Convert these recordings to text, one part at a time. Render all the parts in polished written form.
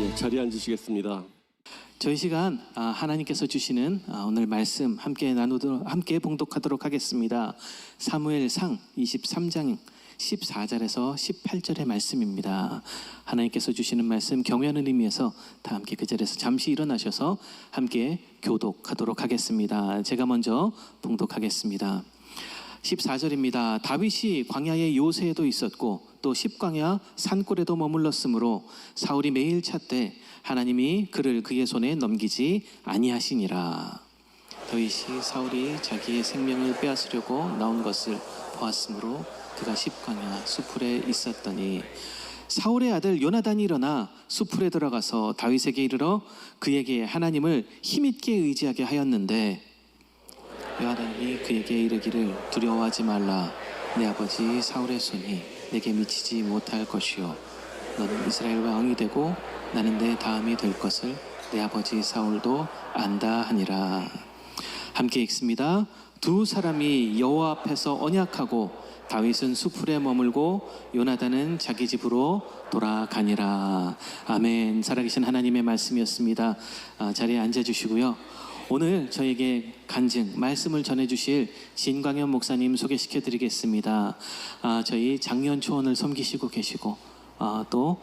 네, 자리에 앉으시겠습니다. 저희 시간 하나님께서 주시는 오늘 말씀 함께 봉독하도록 하겠습니다. 사무엘상 23장 14절에서 18절의 말씀입니다. 하나님께서 주시는 말씀 경외하는 의미에서 다 함께 그 자리에서 잠시 일어나셔서 함께 교독하도록 하겠습니다. 제가 먼저 봉독하겠습니다. 14절입니다. 다윗이 광야의 요새에도 있었고 또 십광야 산골에도 머물렀으므로 사울이 매일 찾되 하나님이 그를 그의 손에 넘기지 아니하시니라. 다윗이 사울이 자기의 생명을 빼앗으려고 나온 것을 보았으므로 그가 십광야 수풀에 있었더니 사울의 아들 요나단이 일어나 수풀에 들어가서 다윗에게 이르러 그에게 하나님을 힘있게 의지하게 하였는데 요나단이 그에게 이르기를 두려워하지 말라. 내 아버지 사울의 손이 내게 미치지 못할 것이요 너는 이스라엘 왕이 되고 나는 내 다음이 될 것을 내 아버지 사울도 안다 하니라. 함께 읽습니다. 두 사람이 여호와 앞에서 언약하고 다윗은 수풀에 머물고 요나단은 자기 집으로 돌아가니라. 아멘. 살아계신 하나님의 말씀이었습니다. 자리에 앉아주시고요. 오늘 저에게 간증 말씀을 전해주실 진광현 목사님 소개시켜 드리겠습니다. 저희 장년 초원을 섬기시고 계시고 또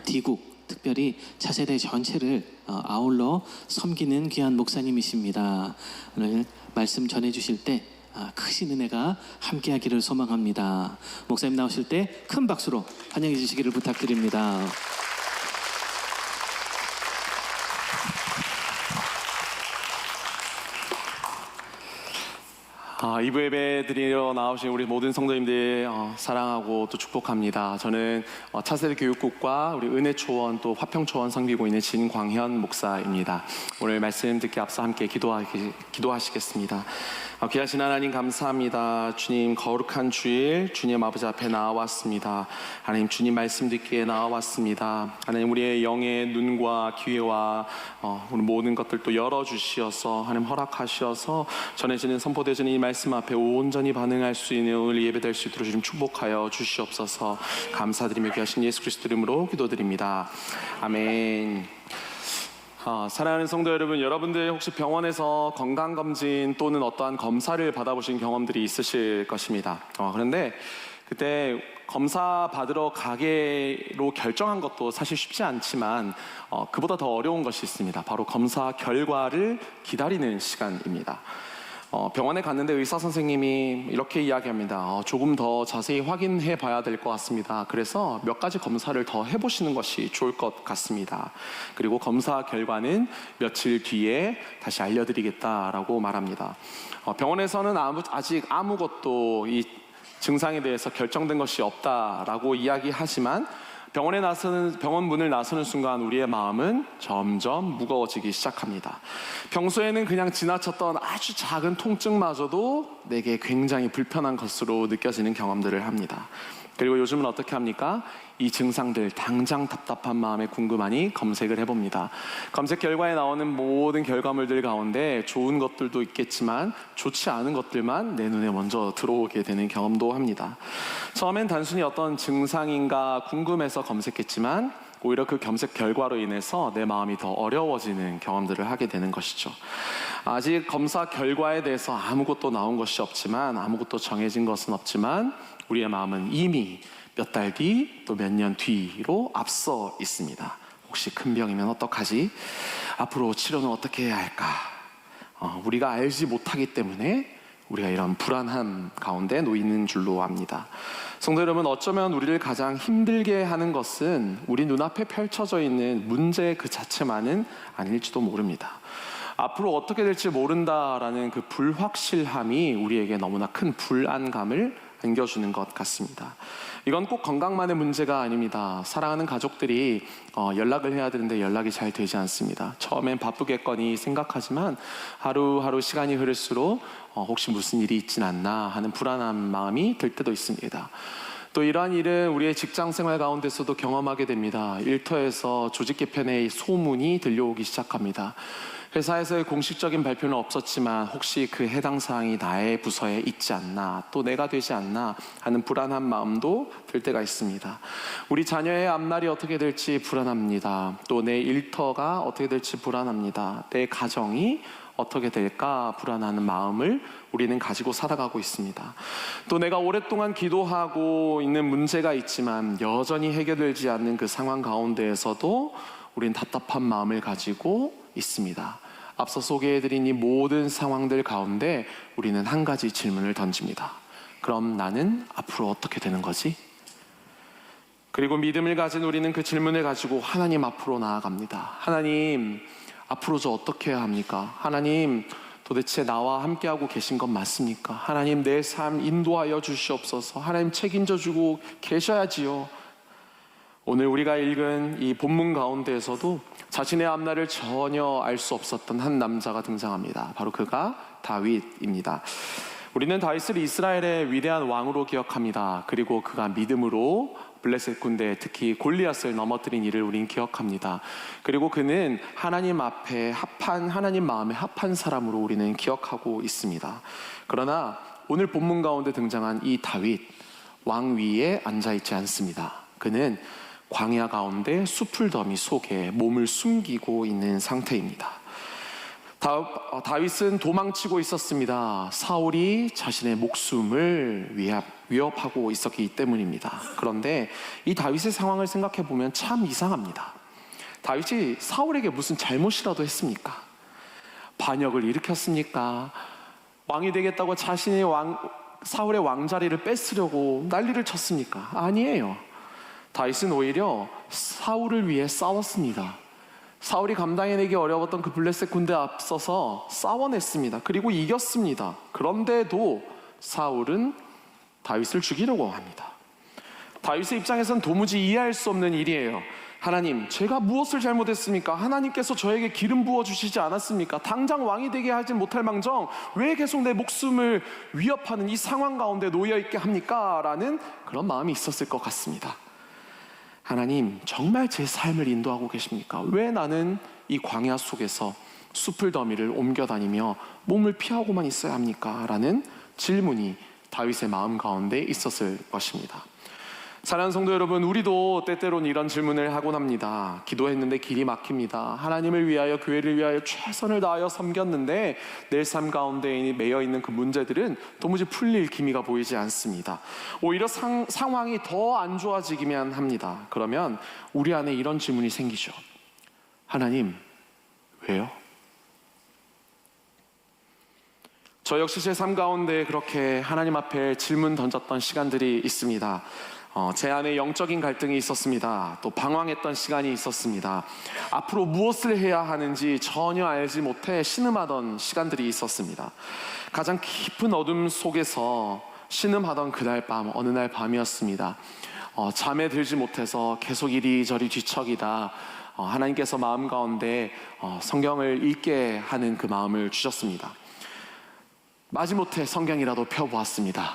D국 특별히 차세대 전체를 아울러 섬기는 귀한 목사님이십니다. 오늘 말씀 전해주실 때 크신 은혜가 함께하기를 소망합니다. 목사님 나오실 때 큰 박수로 환영해 주시기를 부탁드립니다. 이부 예배 드리러 나오신 우리 모든 성도님들 사랑하고 또 축복합니다. 저는 차세대 교육국과 우리 은혜초원 또 화평초원 섬기고 있는 진광현 목사입니다. 오늘 말씀 듣기 앞서 함께 기도하시겠습니다. 귀하신 하나님 감사합니다. 주님 거룩한 주일 주님 아버지 앞에 나와왔습니다. 하나님 주님 말씀 듣기에 나와왔습니다. 하나님 우리의 영의 눈과 귀와 우리 모든 것들도 열어주시어서 하나님 허락하시어서 전해지는 선포되어지는 이 말씀 앞에 온전히 반응할 수 있는 오늘 예배될 수 있도록 주님 축복하여 주시옵소서. 감사드리며 귀하신 예수 그리스도 이름으로 기도드립니다. 아멘. 사랑하는 성도 여러분, 여러분들 혹시 병원에서 건강검진 또는 어떠한 검사를 받아보신 경험들이 있으실 것입니다. 그런데 그때 검사 받으러 가기로 결정한 것도 사실 쉽지 않지만 그보다 더 어려운 것이 있습니다. 바로 검사 결과를 기다리는 시간입니다. 병원에 갔는데 의사 선생님이 이렇게 이야기합니다. 조금 더 자세히 확인해 봐야 될 것 같습니다. 그래서 몇 가지 검사를 더 해보시는 것이 좋을 것 같습니다. 그리고 검사 결과는 며칠 뒤에 다시 알려드리겠다라고 말합니다. 병원에서는 아직 아무것도 이 증상에 대해서 결정된 것이 없다라고 이야기하지만 병원 문을 나서는 순간 우리의 마음은 점점 무거워지기 시작합니다. 평소에는 그냥 지나쳤던 아주 작은 통증마저도 내게 굉장히 불편한 것으로 느껴지는 경험들을 합니다. 그리고 요즘은 어떻게 합니까? 이 증상들 당장 답답한 마음에 궁금하니 검색을 해봅니다. 검색 결과에 나오는 모든 결과물들 가운데 좋은 것들도 있겠지만 좋지 않은 것들만 내 눈에 먼저 들어오게 되는 경험도 합니다. 처음엔 단순히 어떤 증상인가 궁금해서 검색했지만 오히려 그 검색 결과로 인해서 내 마음이 더 어려워지는 경험들을 하게 되는 것이죠. 아직 검사 결과에 대해서 아무것도 나온 것이 없지만 아무것도 정해진 것은 없지만 우리의 마음은 이미 몇 달 뒤 또 몇 년 뒤로 앞서 있습니다. 혹시 큰 병이면 어떡하지? 앞으로 치료는 어떻게 해야 할까? 우리가 알지 못하기 때문에 우리가 이런 불안함 가운데 놓이는 줄로 압니다. 성도 여러분, 어쩌면 우리를 가장 힘들게 하는 것은 우리 눈앞에 펼쳐져 있는 문제 그 자체만은 아닐지도 모릅니다. 앞으로 어떻게 될지 모른다라는 그 불확실함이 우리에게 너무나 큰 불안감을 안겨주는 것 같습니다. 이건 꼭 건강만의 문제가 아닙니다. 사랑하는 가족들이 연락을 해야 되는데 연락이 잘 되지 않습니다. 처음엔 바쁘겠거니 생각하지만 하루하루 시간이 흐를수록 혹시 무슨 일이 있진 않나 하는 불안한 마음이 들 때도 있습니다. 또 이러한 일은 우리의 직장 생활 가운데서도 경험하게 됩니다. 일터에서 조직 개편의 소문이 들려오기 시작합니다. 회사에서의 공식적인 발표는 없었지만 혹시 그 해당 사항이 나의 부서에 있지 않나, 또 내가 되지 않나 하는 불안한 마음도 들 때가 있습니다. 우리 자녀의 앞날이 어떻게 될지 불안합니다. 또 내 일터가 어떻게 될지 불안합니다. 내 가정이 어떻게 될까 불안하는 마음을 우리는 가지고 살아가고 있습니다. 또 내가 오랫동안 기도하고 있는 문제가 있지만 여전히 해결되지 않는 그 상황 가운데에서도 우리는 답답한 마음을 가지고 있습니다. 앞서 소개해드린 이 모든 상황들 가운데 우리는 한 가지 질문을 던집니다. 그럼 나는 앞으로 어떻게 되는 거지? 그리고 믿음을 가진 우리는 그 질문을 가지고 하나님 앞으로 나아갑니다. 하나님, 앞으로 저 어떻게 해야 합니까? 하나님, 도대체 나와 함께하고 계신 건 맞습니까? 하나님, 내 삶 인도하여 주시옵소서. 하나님, 책임져 주고 계셔야지요. 오늘 우리가 읽은 이 본문 가운데에서도 자신의 앞날을 전혀 알 수 없었던 한 남자가 등장합니다. 바로 그가 다윗입니다. 우리는 다윗을 이스라엘의 위대한 왕으로 기억합니다. 그리고 그가 믿음으로 블레셋 군대, 특히 골리앗을 넘어뜨린 일을 우린 기억합니다. 그리고 그는 하나님 앞에 합한, 하나님 마음에 합한 사람으로 우리는 기억하고 있습니다. 그러나 오늘 본문 가운데 등장한 이 다윗, 왕 위에 앉아있지 않습니다. 그는 광야 가운데 수풀더미 속에 몸을 숨기고 있는 상태입니다. 다윗은 도망치고 있었습니다. 사울이 자신의 목숨을 위협하고 있었기 때문입니다. 그런데 이 다윗의 상황을 생각해 보면 참 이상합니다. 다윗이 사울에게 무슨 잘못이라도 했습니까? 반역을 일으켰습니까? 왕이 되겠다고 자신의 사울의 왕자리를 뺏으려고 난리를 쳤습니까? 아니에요. 다윗은 오히려 사울을 위해 싸웠습니다. 사울이 감당해내기 어려웠던 그 블레셋 군대에 앞서서 싸워냈습니다. 그리고 이겼습니다. 그런데도 사울은 다윗을 죽이려고 합니다. 다윗의 입장에서는 도무지 이해할 수 없는 일이에요. 하나님, 제가 무엇을 잘못했습니까? 하나님께서 저에게 기름 부어주시지 않았습니까? 당장 왕이 되게 하지 못할 망정 왜 계속 내 목숨을 위협하는 이 상황 가운데 놓여있게 합니까? 라는 그런 마음이 있었을 것 같습니다. 하나님, 정말 제 삶을 인도하고 계십니까? 왜 나는 이 광야 속에서 숲을 더미를 옮겨다니며 몸을 피하고만 있어야 합니까? 라는 질문이 다윗의 마음 가운데 있었을 것입니다. 사랑하는 성도 여러분, 우리도 때때로는 이런 질문을 하곤 합니다. 기도했는데 길이 막힙니다. 하나님을 위하여, 교회를 위하여 최선을 다하여 섬겼는데 내 삶 가운데 매여있는 그 문제들은 도무지 풀릴 기미가 보이지 않습니다. 오히려 상황이 더 안 좋아지기만 합니다. 그러면 우리 안에 이런 질문이 생기죠. 하나님, 왜요? 저 역시 제 삶 가운데 그렇게 하나님 앞에 질문 던졌던 시간들이 있습니다. 제 안에 영적인 갈등이 있었습니다. 또 방황했던 시간이 있었습니다. 앞으로 무엇을 해야 하는지 전혀 알지 못해 신음하던 시간들이 있었습니다. 가장 깊은 어둠 속에서 신음하던 그날 밤, 어느 날 밤이었습니다. 잠에 들지 못해서 계속 이리저리 뒤척이다 하나님께서 마음 가운데 성경을 읽게 하는 그 마음을 주셨습니다. 마지못해 성경이라도 펴보았습니다.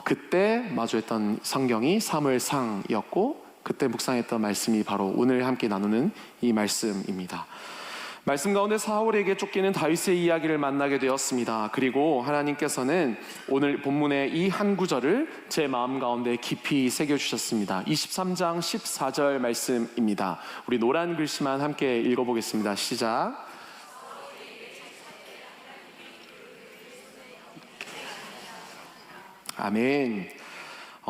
그때 마주했던 성경이 사무엘상이었고 그때 묵상했던 말씀이 바로 오늘 함께 나누는 이 말씀입니다. 말씀 가운데 사울에게 쫓기는 다윗의 이야기를 만나게 되었습니다. 그리고 하나님께서는 오늘 본문의 이 한 구절을 제 마음 가운데 깊이 새겨주셨습니다. 23장 14절 말씀입니다. 우리 노란 글씨만 함께 읽어보겠습니다. 시작. 아멘.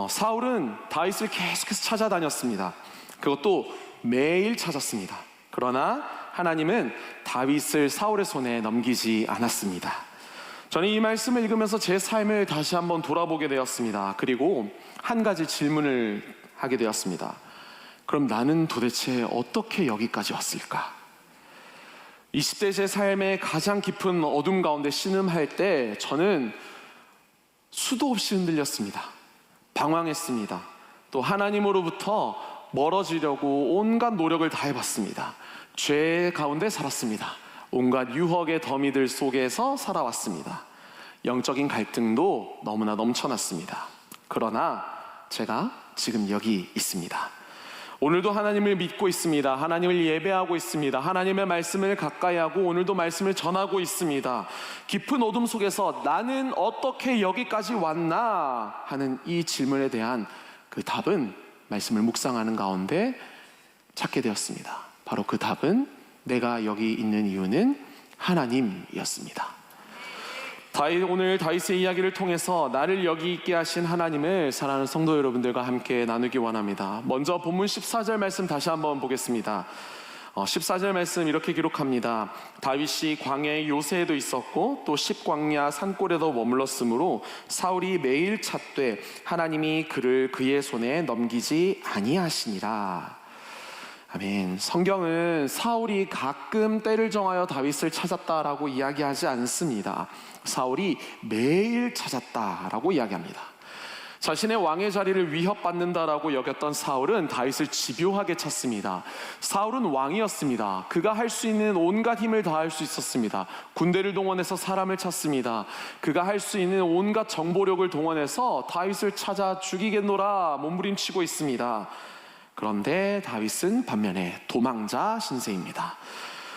사울은 다윗을 계속해서 찾아다녔습니다. 그것도 매일 찾았습니다. 그러나 하나님은 다윗을 사울의 손에 넘기지 않았습니다. 저는 이 말씀을 읽으면서 제 삶을 다시 한번 돌아보게 되었습니다. 그리고 한 가지 질문을 하게 되었습니다. 그럼 나는 도대체 어떻게 여기까지 왔을까? 20대 제 삶의 가장 깊은 어둠 가운데 신음할 때 저는 수도 없이 흔들렸습니다. 방황했습니다. 또 하나님으로부터 멀어지려고 온갖 노력을 다해봤습니다. 죄 가운데 살았습니다. 온갖 유혹의 더미들 속에서 살아왔습니다. 영적인 갈등도 너무나 넘쳐났습니다. 그러나 제가 지금 여기 있습니다. 오늘도 하나님을 믿고 있습니다. 하나님을 예배하고 있습니다. 하나님의 말씀을 가까이 하고 오늘도 말씀을 전하고 있습니다. 깊은 어둠 속에서 나는 어떻게 여기까지 왔나 하는 이 질문에 대한 그 답은 말씀을 묵상하는 가운데 찾게 되었습니다. 바로 그 답은 내가 여기 있는 이유는 하나님이었습니다. 오늘 다윗의 이야기를 통해서 나를 여기 있게 하신 하나님을 사랑하는 성도 여러분들과 함께 나누기 원합니다. 먼저 본문 14절 말씀 다시 한번 보겠습니다. 14절 말씀 이렇게 기록합니다. 다윗이 광야의 요새에도 있었고 또 십광야 산골에도 머물렀으므로 사울이 매일 찾되 하나님이 그를 그의 손에 넘기지 아니하시니라. 아멘. 성경은 사울이 가끔 때를 정하여 다윗을 찾았다라고 이야기하지 않습니다. 사울이 매일 찾았다라고 이야기합니다. 자신의 왕의 자리를 위협받는다라고 여겼던 사울은 다윗을 집요하게 찾습니다. 사울은 왕이었습니다. 그가 할 수 있는 온갖 힘을 다할 수 있었습니다. 군대를 동원해서 사람을 찾습니다. 그가 할 수 있는 온갖 정보력을 동원해서 다윗을 찾아 죽이겠노라 몸부림치고 있습니다. 그런데 다윗은 반면에 도망자 신세입니다.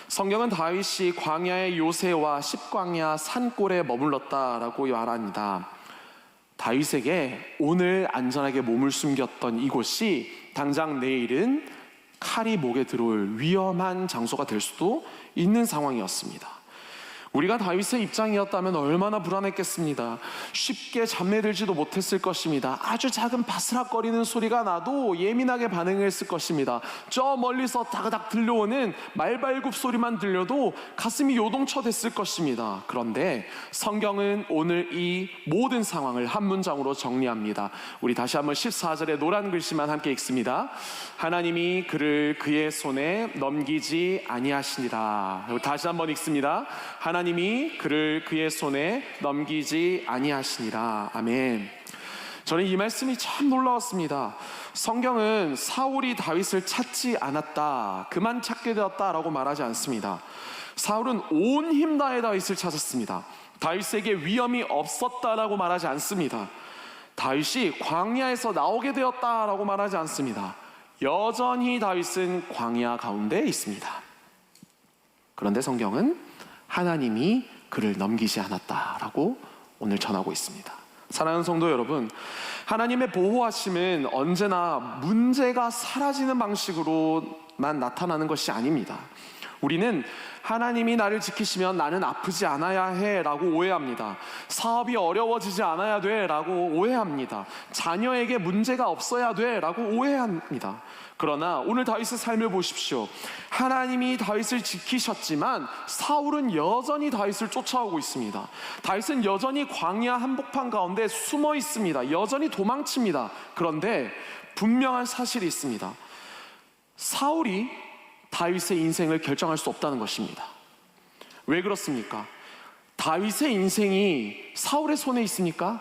성경은 다윗이 광야의 요새와 십광야 산골에 머물렀다라고 말합니다. 다윗에게 오늘 안전하게 몸을 숨겼던 이곳이 당장 내일은 칼이 목에 들어올 위험한 장소가 될 수도 있는 상황이었습니다. 우리가 다윗의 입장이었다면 얼마나 불안했겠습니다. 쉽게 잠에들지도 못했을 것입니다. 아주 작은 바스락거리는 소리가 나도 예민하게 반응했을 것입니다. 저 멀리서 다그닥 들려오는 말발굽 소리만 들려도 가슴이 요동쳐댔을 것입니다. 그런데 성경은 오늘 이 모든 상황을 한 문장으로 정리합니다. 우리 다시 한번 14절의 노란 글씨만 함께 읽습니다. 하나님이 그를 그의 손에 넘기지 아니하시니라. 다시 한번 읽습니다. 하나님이 그를 그의 손에 넘기지 아니하시니라. 아멘. 저는 이 말씀이 참 놀라웠습니다. 성경은 사울이 다윗을 찾지 않았다, 그만 찾게 되었다라고 말하지 않습니다. 사울은 온 힘 다해 다윗을 찾았습니다. 다윗에게 위험이 없었다라고 말하지 않습니다. 다윗이 광야에서 나오게 되었다라고 말하지 않습니다. 여전히 다윗은 광야 가운데 있습니다. 그런데 성경은 하나님이 그를 넘기지 않았다라고 오늘 전하고 있습니다. 사랑하는 성도 여러분, 하나님의 보호하심은 언제나 문제가 사라지는 방식으로만 나타나는 것이 아닙니다. 우리는 하나님이 나를 지키시면 나는 아프지 않아야 해 라고 오해합니다. 사업이 어려워지지 않아야 돼 라고 오해합니다. 자녀에게 문제가 없어야 돼 라고 오해합니다. 그러나 오늘 다윗의 삶을 보십시오. 하나님이 다윗을 지키셨지만 사울은 여전히 다윗을 쫓아오고 있습니다. 다윗은 여전히 광야 한복판 가운데 숨어 있습니다. 여전히 도망칩니다. 그런데 분명한 사실이 있습니다. 사울이 다윗의 인생을 결정할 수 없다는 것입니다. 왜 그렇습니까? 다윗의 인생이 사울의 손에 있습니까?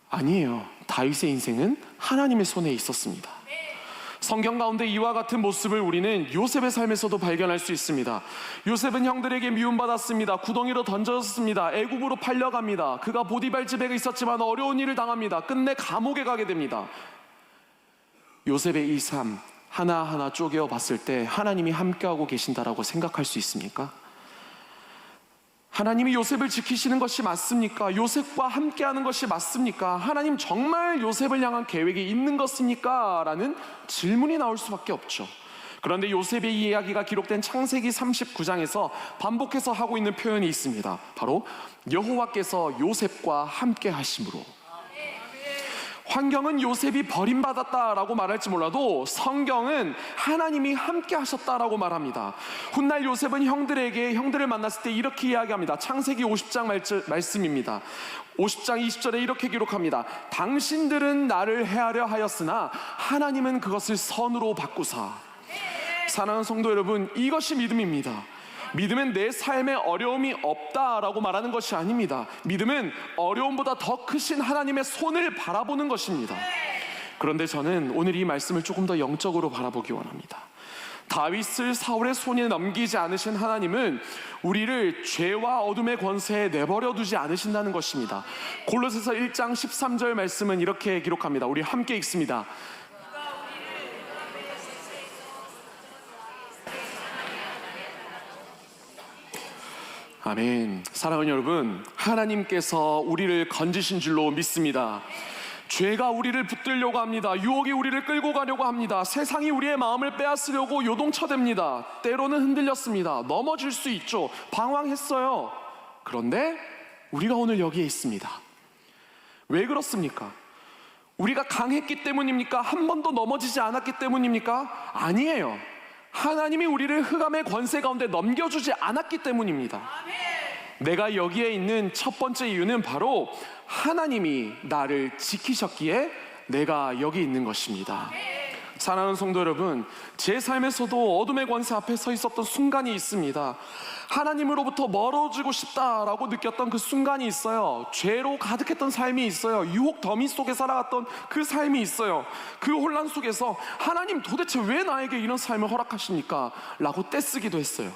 아니에요. 다윗의 인생은 하나님의 손에 있었습니다. 성경 가운데 이와 같은 모습을 우리는 요셉의 삶에서도 발견할 수 있습니다. 요셉은 형들에게 미움받았습니다. 구덩이로 던져졌습니다. 애굽으로 팔려갑니다. 그가 보디발 집에 있었지만 어려운 일을 당합니다. 끝내 감옥에 가게 됩니다. 요셉의 이 삶 하나하나 쪼개어 봤을 때 하나님이 함께하고 계신다라고 생각할 수 있습니까? 하나님이 요셉을 지키시는 것이 맞습니까? 요셉과 함께하는 것이 맞습니까? 하나님 정말 요셉을 향한 계획이 있는 것입니까? 라는 질문이 나올 수밖에 없죠. 그런데 요셉의 이야기가 기록된 창세기 39장에서 반복해서 하고 있는 표현이 있습니다. 바로 여호와께서 요셉과 함께 하심으로. 환경은 요셉이 버림받았다라고 말할지 몰라도 성경은 하나님이 함께 하셨다라고 말합니다. 훗날 요셉은 형들을 만났을 때 이렇게 이야기합니다. 창세기 50장 말씀입니다. 50장 20절에 이렇게 기록합니다. 당신들은 나를 해하려 하였으나 하나님은 그것을 선으로 바꾸사. 사랑하는 성도 여러분, 이것이 믿음입니다. 믿음은 내 삶에 어려움이 없다라고 말하는 것이 아닙니다. 믿음은 어려움보다 더 크신 하나님의 손을 바라보는 것입니다. 그런데 저는 오늘 이 말씀을 조금 더 영적으로 바라보기 원합니다. 다윗을 사울의 손에 넘기지 않으신 하나님은 우리를 죄와 어둠의 권세에 내버려 두지 않으신다는 것입니다. 골로새서 1장 13절 말씀은 이렇게 기록합니다. 우리 함께 읽습니다. 아멘. 사랑하는 여러분, 하나님께서 우리를 건지신 줄로 믿습니다. 죄가 우리를 붙들려고 합니다. 유혹이 우리를 끌고 가려고 합니다. 세상이 우리의 마음을 빼앗으려고 요동쳐댑니다. 때로는 흔들렸습니다. 넘어질 수 있죠. 방황했어요. 그런데 우리가 오늘 여기에 있습니다. 왜 그렇습니까? 우리가 강했기 때문입니까? 한 번도 넘어지지 않았기 때문입니까? 아니에요. 하나님이 우리를 흑암의 권세 가운데 넘겨주지 않았기 때문입니다. 내가 여기에 있는 첫 번째 이유는 바로 하나님이 나를 지키셨기에 내가 여기 있는 것입니다. 사랑하는 성도 여러분, 제 삶에서도 어둠의 권세 앞에 서 있었던 순간이 있습니다. 하나님으로부터 멀어지고 싶다라고 느꼈던 그 순간이 있어요. 죄로 가득했던 삶이 있어요. 유혹 더미 속에 살아갔던 그 삶이 있어요. 그 혼란 속에서 하나님 도대체 왜 나에게 이런 삶을 허락하십니까? 라고 떼쓰기도 했어요.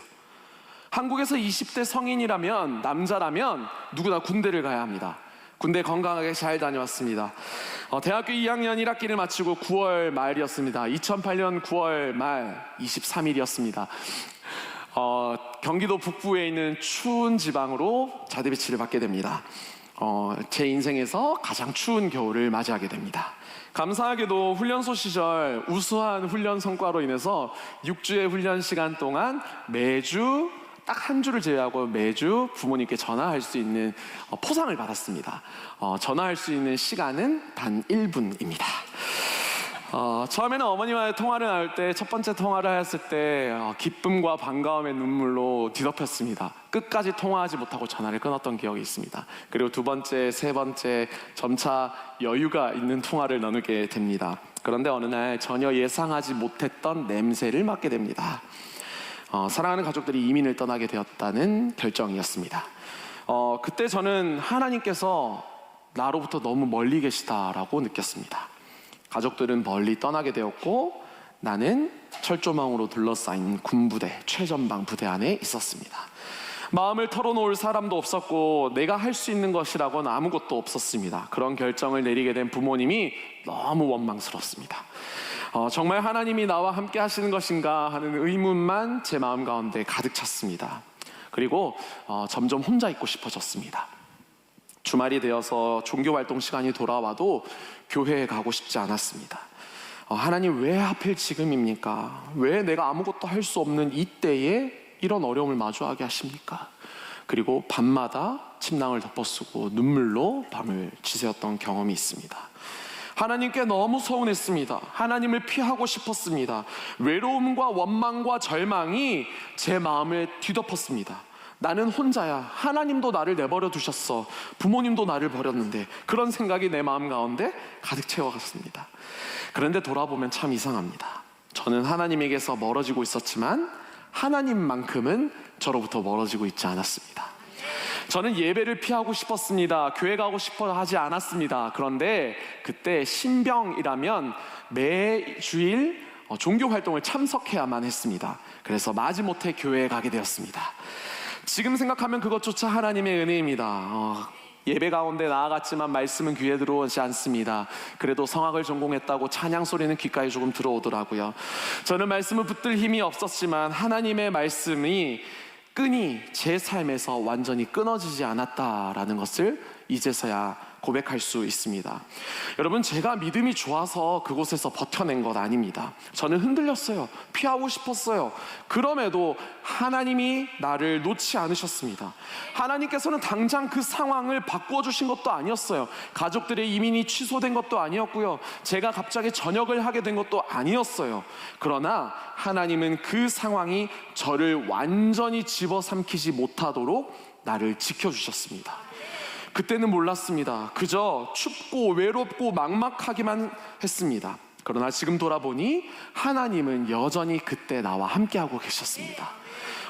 한국에서 20대 성인이라면, 남자라면 누구나 군대를 가야 합니다. 군대 건강하게 잘 다녀왔습니다. 대학교 2학년 1학기를 마치고 9월 말이었습니다. 2008년 9월 말 23일이었습니다. 경기도 북부에 있는 추운 지방으로 자대 배치를 받게 됩니다. 제 인생에서 가장 추운 겨울을 맞이하게 됩니다. 감사하게도 훈련소 시절 우수한 훈련 성과로 인해서 6주의 훈련 시간 동안 매주 딱 한 주를 제외하고 매주 부모님께 전화할 수 있는 포상을 받았습니다. 전화할 수 있는 시간은 단 1분입니다. 처음에는 어머니와의 통화를 나눌 때, 첫 번째 통화를 했을 때 기쁨과 반가움의 눈물로 뒤덮였습니다. 끝까지 통화하지 못하고 전화를 끊었던 기억이 있습니다. 그리고 두 번째, 세 번째 점차 여유가 있는 통화를 나누게 됩니다. 그런데 어느 날 전혀 예상하지 못했던 냄새를 맡게 됩니다. 사랑하는 가족들이 이민을 떠나게 되었다는 결정이었습니다. 그때 저는 하나님께서 나로부터 너무 멀리 계시다라고 느꼈습니다. 가족들은 멀리 떠나게 되었고 나는 철조망으로 둘러싸인 군부대, 최전방 부대 안에 있었습니다. 마음을 털어놓을 사람도 없었고 내가 할 수 있는 것이라고는 아무것도 없었습니다. 그런 결정을 내리게 된 부모님이 너무 원망스럽습니다. 정말 하나님이 나와 함께 하시는 것인가 하는 의문만 제 마음 가운데 가득 찼습니다. 그리고 점점 혼자 있고 싶어졌습니다. 주말이 되어서 종교활동 시간이 돌아와도 교회에 가고 싶지 않았습니다. 하나님 왜 하필 지금입니까? 왜 내가 아무것도 할 수 없는 이때에 이런 어려움을 마주하게 하십니까? 그리고 밤마다 침낭을 덮어쓰고 눈물로 밤을 지새웠던 경험이 있습니다. 하나님께 너무 서운했습니다. 하나님을 피하고 싶었습니다. 외로움과 원망과 절망이 제 마음을 뒤덮었습니다. 나는 혼자야. 하나님도 나를 내버려 두셨어. 부모님도 나를 버렸는데, 그런 생각이 내 마음 가운데 가득 채워갔습니다. 그런데 돌아보면 참 이상합니다. 저는 하나님에게서 멀어지고 있었지만 하나님만큼은 저로부터 멀어지고 있지 않았습니다. 저는 예배를 피하고 싶었습니다. 교회 가고 싶어 하지 않았습니다. 그런데 그때 신병이라면 매주일 종교 활동을 참석해야만 했습니다. 그래서 마지못해 교회에 가게 되었습니다. 지금 생각하면 그것조차 하나님의 은혜입니다. 예배 가운데 나아갔지만 말씀은 귀에 들어오지 않습니다. 그래도 성악을 전공했다고 찬양 소리는 귓가에 조금 들어오더라고요. 저는 말씀을 붙들 힘이 없었지만 하나님의 말씀이 끈이 제 삶에서 완전히 끊어지지 않았다라는 것을 이제서야 고백할 수 있습니다. 여러분, 제가 믿음이 좋아서 그곳에서 버텨낸 것 아닙니다. 저는 흔들렸어요. 피하고 싶었어요. 그럼에도 하나님이 나를 놓지 않으셨습니다. 하나님께서는 당장 그 상황을 바꾸어 주신 것도 아니었어요. 가족들의 이민이 취소된 것도 아니었고요. 제가 갑자기 전역을 하게 된 것도 아니었어요. 그러나 하나님은 그 상황이 저를 완전히 집어삼키지 못하도록 나를 지켜주셨습니다. 그때는 몰랐습니다. 그저 춥고 외롭고 막막하기만 했습니다. 그러나 지금 돌아보니 하나님은 여전히 그때 나와 함께하고 계셨습니다.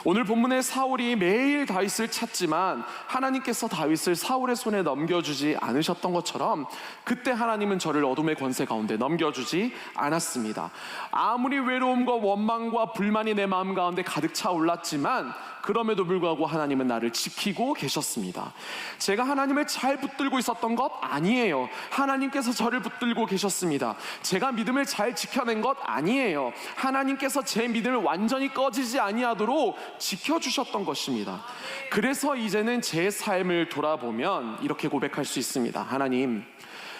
오늘 본문에 사울이 매일 다윗을 찾지만 하나님께서 다윗을 사울의 손에 넘겨주지 않으셨던 것처럼 그때 하나님은 저를 어둠의 권세 가운데 넘겨주지 않았습니다. 아무리 외로움과 원망과 불만이 내 마음 가운데 가득 차올랐지만 그럼에도 불구하고 하나님은 나를 지키고 계셨습니다. 제가 하나님을 잘 붙들고 있었던 것 아니에요. 하나님께서 저를 붙들고 계셨습니다. 제가 믿음을 잘 지켜낸 것 아니에요. 하나님께서 제 믿음을 완전히 꺼지지 아니하도록 지켜주셨던 것입니다. 그래서 이제는 제 삶을 돌아보면 이렇게 고백할 수 있습니다. 하나님,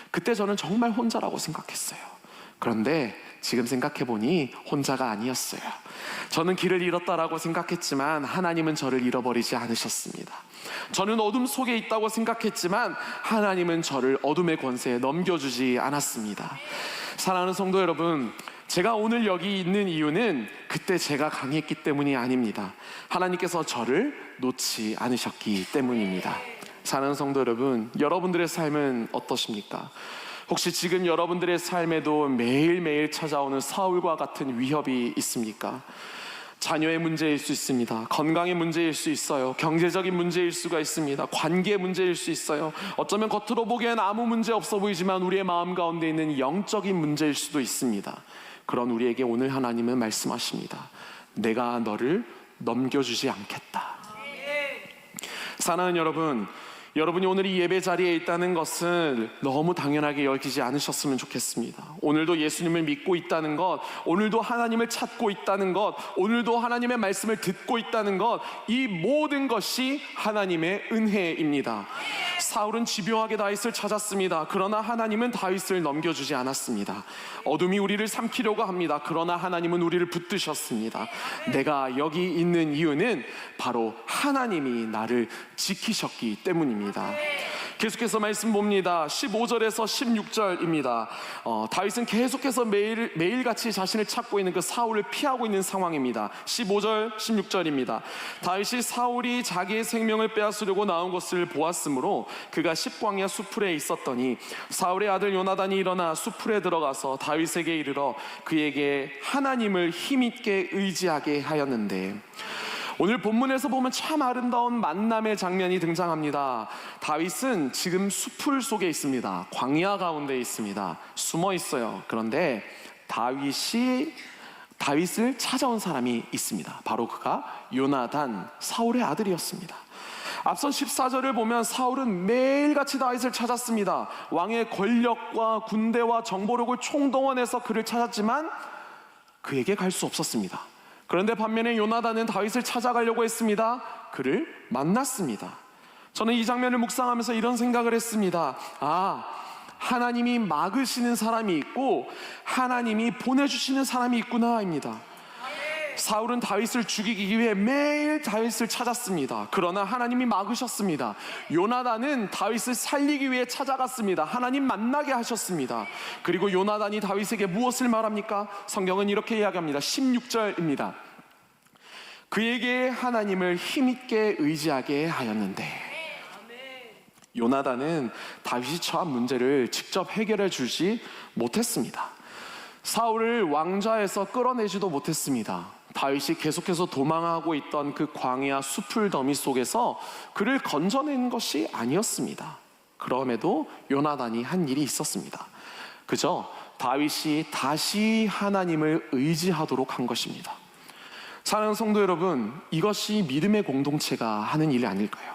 그때 저는 정말 혼자라고 생각했어요. 그런데 지금 생각해보니 혼자가 아니었어요. 저는 길을 잃었다라고 생각했지만 하나님은 저를 잃어버리지 않으셨습니다. 저는 어둠 속에 있다고 생각했지만 하나님은 저를 어둠의 권세에 넘겨주지 않았습니다. 사랑하는 성도 여러분, 제가 오늘 여기 있는 이유는 그때 제가 강했기 때문이 아닙니다. 하나님께서 저를 놓지 않으셨기 때문입니다. 사랑하는 성도 여러분, 여러분들의 삶은 어떠십니까? 혹시 지금 여러분들의 삶에도 매일매일 찾아오는 사울과 같은 위협이 있습니까? 자녀의 문제일 수 있습니다. 건강의 문제일 수 있어요. 경제적인 문제일 수가 있습니다. 관계 문제일 수 있어요. 어쩌면 겉으로 보기엔 아무 문제 없어 보이지만 우리의 마음 가운데 있는 영적인 문제일 수도 있습니다. 그런 우리에게 오늘 하나님은 말씀하십니다. 내가 너를 넘겨주지 않겠다. 사랑하는 여러분, 여러분이 오늘 이 예배 자리에 있다는 것을 너무 당연하게 여기지 않으셨으면 좋겠습니다. 오늘도 예수님을 믿고 있다는 것, 오늘도 하나님을 찾고 있다는 것, 오늘도 하나님의 말씀을 듣고 있다는 것, 이 모든 것이 하나님의 은혜입니다. 사울은 집요하게 다윗을 찾았습니다. 그러나 하나님은 다윗을 넘겨주지 않았습니다. 어둠이 우리를 삼키려고 합니다. 그러나 하나님은 우리를 붙드셨습니다. 내가 여기 있는 이유는 바로 하나님이 나를 지키셨기 때문입니다. 계속해서 말씀 봅니다. 15절에서 16절입니다. 다윗은 계속해서 매일같이 자신을 찾고 있는 그 사울을 피하고 있는 상황입니다. 15절, 16절입니다. 다윗이 사울이 자기의 생명을 빼앗으려고 나온 것을 보았으므로 그가 십광야 수풀에 있었더니 사울의 아들 요나단이 일어나 수풀에 들어가서 다윗에게 이르러 그에게 하나님을 힘있게 의지하게 하였는데, 오늘 본문에서 보면 참 아름다운 만남의 장면이 등장합니다. 다윗은 지금 수풀 속에 있습니다. 광야 가운데 있습니다. 숨어 있어요. 그런데 다윗을 찾아온 사람이 있습니다. 바로 그가 요나단, 사울의 아들이었습니다. 앞선 14절을 보면 사울은 매일같이 다윗을 찾았습니다. 왕의 권력과 군대와 정보력을 총동원해서 그를 찾았지만 그에게 갈 수 없었습니다. 그런데 반면에 요나단은 다윗을 찾아가려고 했습니다. 그를 만났습니다. 저는 이 장면을 묵상하면서 이런 생각을 했습니다. 하나님이 막으시는 사람이 있고 하나님이 보내주시는 사람이 있구나입니다. 사울은 다윗을 죽이기 위해 매일 다윗을 찾았습니다. 그러나 하나님이 막으셨습니다. 요나단은 다윗을 살리기 위해 찾아갔습니다. 하나님 만나게 하셨습니다. 그리고 요나단이 다윗에게 무엇을 말합니까? 성경은 이렇게 이야기합니다. 16절입니다. 그에게 하나님을 힘있게 의지하게 하였는데, 요나단은 다윗이 처한 문제를 직접 해결해 주지 못했습니다. 사울을 왕좌에서 끌어내지도 못했습니다. 다윗이 계속해서 도망하고 있던 그 광야 수풀 더미 속에서 그를 건져낸 것이 아니었습니다. 그럼에도 요나단이 한 일이 있었습니다. 그저 다윗이 다시 하나님을 의지하도록 한 것입니다. 사랑하는 성도 여러분, 이것이 믿음의 공동체가 하는 일이 아닐까요?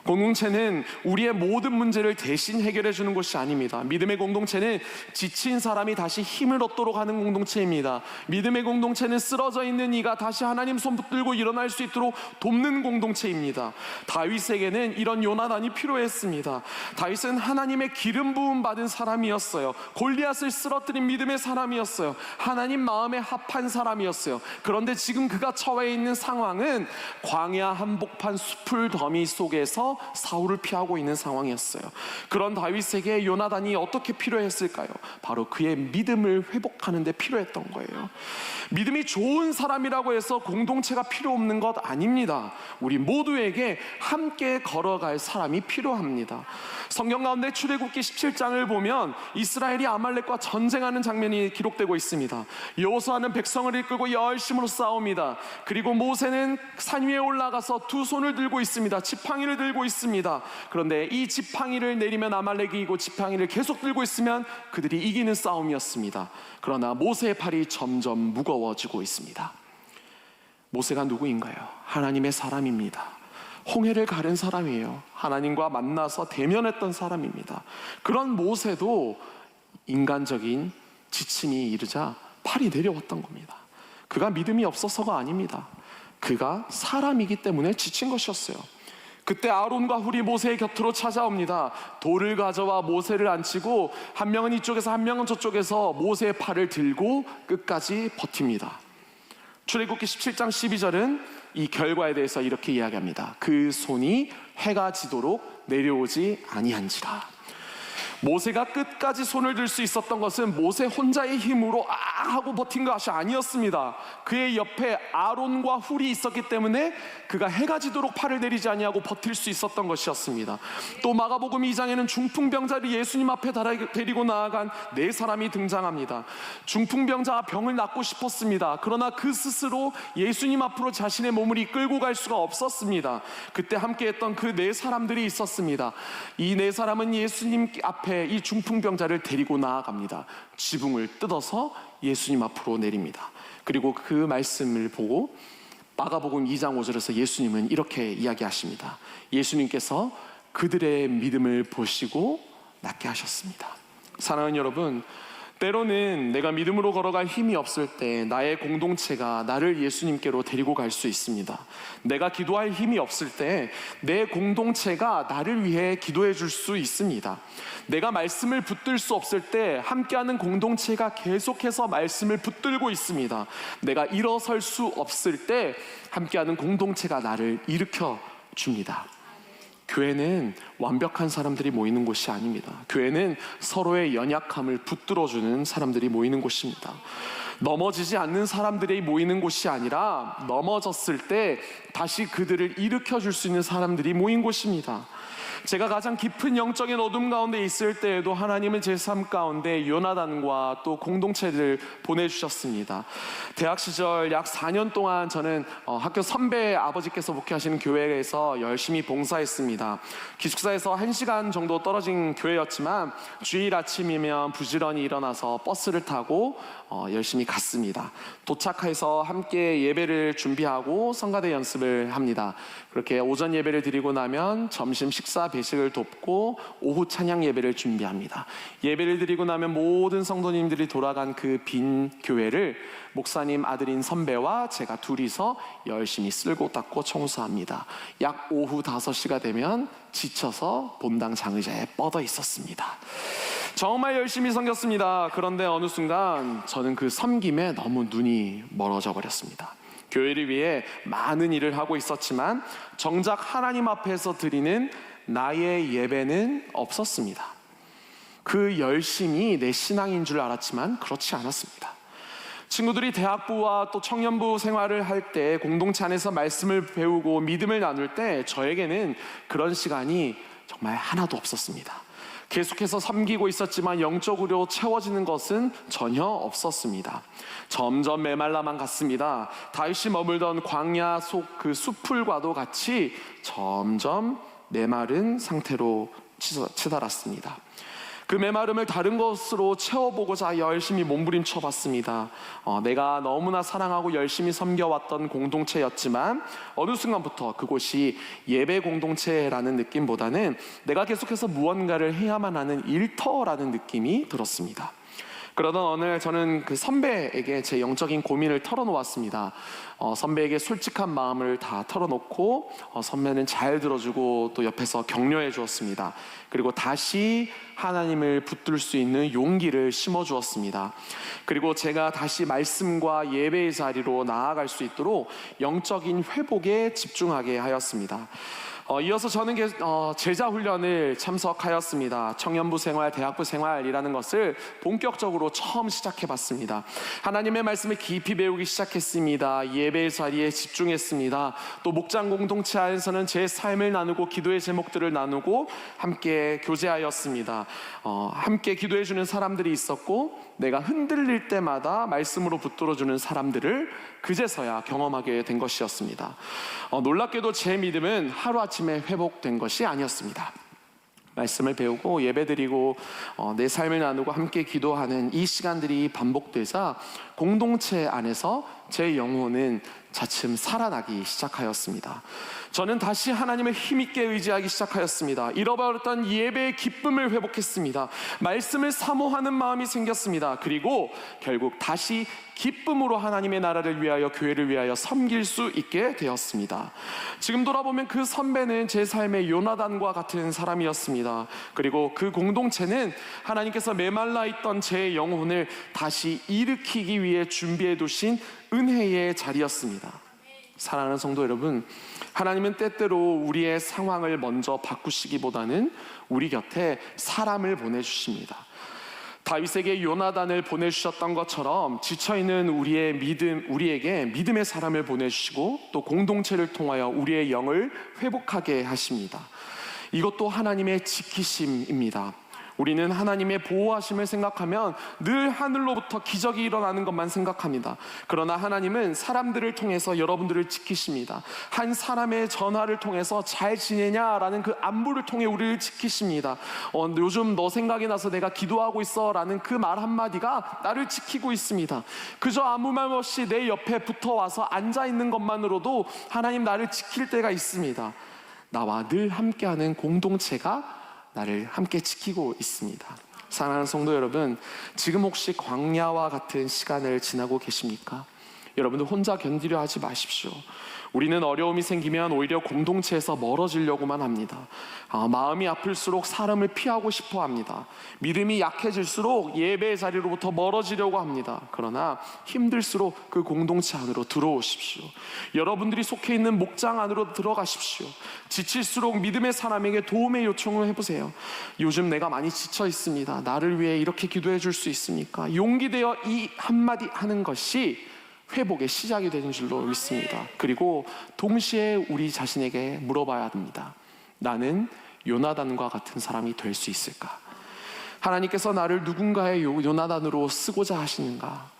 공동체는 우리의 모든 문제를 대신 해결해 주는 것이 아닙니다. 믿음의 공동체는 지친 사람이 다시 힘을 얻도록 하는 공동체입니다. 믿음의 공동체는 쓰러져 있는 이가 다시 하나님 손 붙들고 일어날 수 있도록 돕는 공동체입니다. 다윗에게는 이런 요나단이 필요했습니다. 다윗은 하나님의 기름 부음 받은 사람이었어요. 골리앗을 쓰러뜨린 믿음의 사람이었어요. 하나님 마음에 합한 사람이었어요. 그런데 지금 그가 처해 있는 상황은 광야 한복판 수풀 더미 속에서 피해서 사울을 피하고 있는 상황이었어요. 그런 다윗에게 요나단이 어떻게 필요했을까요? 바로 그의 믿음을 회복하는 데 필요했던 거예요. 믿음이 좋은 사람이라고 해서 공동체가 필요 없는 것 아닙니다. 우리 모두에게 함께 걸어갈 사람이 필요합니다. 성경 가운데 출애굽기 17장을 보면 이스라엘이 아말렉과 전쟁하는 장면이 기록되고 있습니다. 여호수아는 백성을 이끌고 열심으로 싸웁니다. 그리고 모세는 산 위에 올라가서 두 손을 들고 있습니다. 지팡이를 들고 있습니다. 그런데 이 지팡이를 내리면 아말렉이 이기고 지팡이를 계속 들고 있으면 그들이 이기는 싸움이었습니다. 그러나 모세의 팔이 점점 무거워지고 있습니다. 모세가 누구인가요? 하나님의 사람입니다. 홍해를 가른 사람이에요. 하나님과 만나서 대면했던 사람입니다. 그런 모세도 인간적인 지침이 이르자 팔이 내려왔던 겁니다. 그가 믿음이 없어서가 아닙니다. 그가 사람이기 때문에 지친 것이었어요. 그때 아론과 훌이 모세의 곁으로 찾아옵니다. 돌을 가져와 모세를 앉히고 한 명은 이쪽에서 한 명은 저쪽에서 모세의 팔을 들고 끝까지 버팁니다. 출애굽기 17장 12절은 이 결과에 대해서 이렇게 이야기합니다. 그 손이 해가 지도록 내려오지 아니한지라. 모세가 끝까지 손을 들 수 있었던 것은 모세 혼자의 힘으로 하고 버틴 것이 아니었습니다. 그의 옆에 아론과 훌이 있었기 때문에 그가 해가 지도록 팔을 내리지 아니하고 버틸 수 있었던 것이었습니다. 또 마가복음 2장에는 중풍병자를 예수님 앞에 데리고 나아간 네 사람이 등장합니다. 중풍병자가 병을 낫고 싶었습니다. 그러나 그 스스로 예수님 앞으로 자신의 몸을 이끌고 갈 수가 없었습니다. 그때 함께했던 그 네 사람들이 있었습니다. 이 네 사람은 예수님 앞에 이 중풍병자를 데리고 나아갑니다. 지붕을 뜯어서 예수님 앞으로 내립니다. 그리고 그 말씀을 보고 마가복음 2장 5절에서 예수님은 이렇게 이야기하십니다. 예수님께서 그들의 믿음을 보시고 낫게 하셨습니다. 사랑하는 여러분, 때로는 내가 믿음으로 걸어갈 힘이 없을 때 나의 공동체가 나를 예수님께로 데리고 갈 수 있습니다. 내가 기도할 힘이 없을 때 내 공동체가 나를 위해 기도해 줄 수 있습니다. 내가 말씀을 붙들 수 없을 때 함께하는 공동체가 계속해서 말씀을 붙들고 있습니다. 내가 일어설 수 없을 때 함께하는 공동체가 나를 일으켜 줍니다. 교회는 완벽한 사람들이 모이는 곳이 아닙니다. 교회는 서로의 연약함을 붙들어주는 사람들이 모이는 곳입니다. 넘어지지 않는 사람들이 모이는 곳이 아니라 넘어졌을 때 다시 그들을 일으켜줄 수 있는 사람들이 모인 곳입니다. 제가 가장 깊은 영적인 어둠 가운데 있을 때에도 하나님은 제 삶 가운데 요나단과 또 공동체를 보내주셨습니다. 대학 시절 약 4년 동안 저는 학교 선배 아버지께서 목회하시는 교회에서 열심히 봉사했습니다. 기숙사에서 1시간 정도 떨어진 교회였지만 주일 아침이면 부지런히 일어나서 버스를 타고 열심히 갔습니다. 도착해서 함께 예배를 준비하고 성가대 연습을 합니다. 그렇게 오전 예배를 드리고 나면 점심 식사 배식을 돕고 오후 찬양 예배를 준비합니다. 예배를 드리고 나면 모든 성도님들이 돌아간 그 빈 교회를 목사님 아들인 선배와 제가 둘이서 열심히 쓸고 닦고 청소합니다. 약 오후 5시가 되면 지쳐서 본당 장의자에 뻗어 있었습니다. 정말 열심히 섬겼습니다. 그런데 어느 순간 저는 그 섬김에 너무 눈이 멀어져 버렸습니다. 교회를 위해 많은 일을 하고 있었지만 정작 하나님 앞에서 드리는 나의 예배는 없었습니다. 그 열심이 내 신앙인 줄 알았지만 그렇지 않았습니다. 친구들이 대학부와 또 청년부 생활을 할 때 공동체 안에서 말씀을 배우고 믿음을 나눌 때 저에게는 그런 시간이 정말 하나도 없었습니다. 계속해서 섬기고 있었지만 영적으로 채워지는 것은 전혀 없었습니다. 점점 메말라만 갔습니다. 다윗이 머물던 광야 속 그 숲풀과도 같이 점점 메마른 상태로 치달았습니다. 그 메마름을 다른 것으로 채워보고자 열심히 몸부림쳐 봤습니다. 내가 너무나 사랑하고 열심히 섬겨왔던 공동체였지만 어느 순간부터 그곳이 예배 공동체라는 느낌보다는 내가 계속해서 무언가를 해야만 하는 일터라는 느낌이 들었습니다. 그러던 어느 날 저는 그 선배에게 제 영적인 고민을 털어놓았습니다. 선배에게 솔직한 마음을 다 털어놓고 선배는 잘 들어주고 또 옆에서 격려해 주었습니다. 그리고 다시 하나님을 붙들 수 있는 용기를 심어주었습니다. 그리고 제가 다시 말씀과 예배의 자리로 나아갈 수 있도록 영적인 회복에 집중하게 하였습니다. 이어서 저는 제자 훈련을 참석하였습니다. 청년부 생활, 대학부 생활이라는 것을 본격적으로 처음 시작해봤습니다. 하나님의 말씀을 깊이 배우기 시작했습니다. 예배의 자리에 집중했습니다. 또 목장 공동체 안에서는 제 삶을 나누고 기도의 제목들을 나누고 함께 교제하였습니다. 함께 기도해주는 사람들이 있었고, 내가 흔들릴 때마다 말씀으로 붙들어주는 사람들을 그제서야 경험하게 된 것이었습니다. 놀랍게도 제 믿음은 하루아침에 회복된 것이 아니었습니다. 말씀을 배우고 예배드리고 내 삶을 나누고 함께 기도하는 이 시간들이 반복되자 공동체 안에서 제 영혼은 차츰 살아나기 시작하였습니다. 저는 다시 하나님을 힘있게 의지하기 시작하였습니다. 잃어버렸던 예배의 기쁨을 회복했습니다. 말씀을 사모하는 마음이 생겼습니다. 그리고 결국 다시 기쁨으로 하나님의 나라를 위하여, 교회를 위하여 섬길 수 있게 되었습니다. 지금 돌아보면 그 선배는 제 삶의 요나단과 같은 사람이었습니다. 그리고 그 공동체는 하나님께서 메말라 있던 제 영혼을 다시 일으키기 위해 준비해 두신 은혜의 자리였습니다. 사랑하는 성도 여러분, 하나님은 때때로 우리의 상황을 먼저 바꾸시기보다는 우리 곁에 사람을 보내주십니다. 다윗에게 요나단을 보내주셨던 것처럼 지쳐있는 우리에게 믿음의 사람을 보내주시고 또 공동체를 통하여 우리의 영을 회복하게 하십니다. 이것도 하나님의 지키심입니다. 우리는 하나님의 보호하심을 생각하면 늘 하늘로부터 기적이 일어나는 것만 생각합니다. 그러나 하나님은 사람들을 통해서 여러분들을 지키십니다. 한 사람의 전화를 통해서 잘 지내냐라는 그 안부를 통해 우리를 지키십니다. 요즘 너 생각이 나서 내가 기도하고 있어 라는 그 말 한마디가 나를 지키고 있습니다. 그저 아무 말 없이 내 옆에 붙어와서 앉아있는 것만으로도 하나님 나를 지킬 때가 있습니다. 나와 늘 함께하는 공동체가 나를 함께 지키고 있습니다. 사랑하는 성도 여러분, 지금 혹시 광야와 같은 시간을 지나고 계십니까? 여러분들 혼자 견디려 하지 마십시오. 우리는 어려움이 생기면 오히려 공동체에서 멀어지려고만 합니다. 마음이 아플수록 사람을 피하고 싶어 합니다. 믿음이 약해질수록 예배의 자리로부터 멀어지려고 합니다. 그러나 힘들수록 그 공동체 안으로 들어오십시오. 여러분들이 속해 있는 목장 안으로 들어가십시오. 지칠수록 믿음의 사람에게 도움의 요청을 해보세요. 요즘 내가 많이 지쳐 있습니다. 나를 위해 이렇게 기도해 줄 수 있습니까? 용기 되어 이 한마디 하는 것이 회복의 시작이 되는 줄로 믿습니다. 그리고 동시에 우리 자신에게 물어봐야 합니다. 나는 요나단과 같은 사람이 될 수 있을까? 하나님께서 나를 누군가의 요나단으로 쓰고자 하시는가?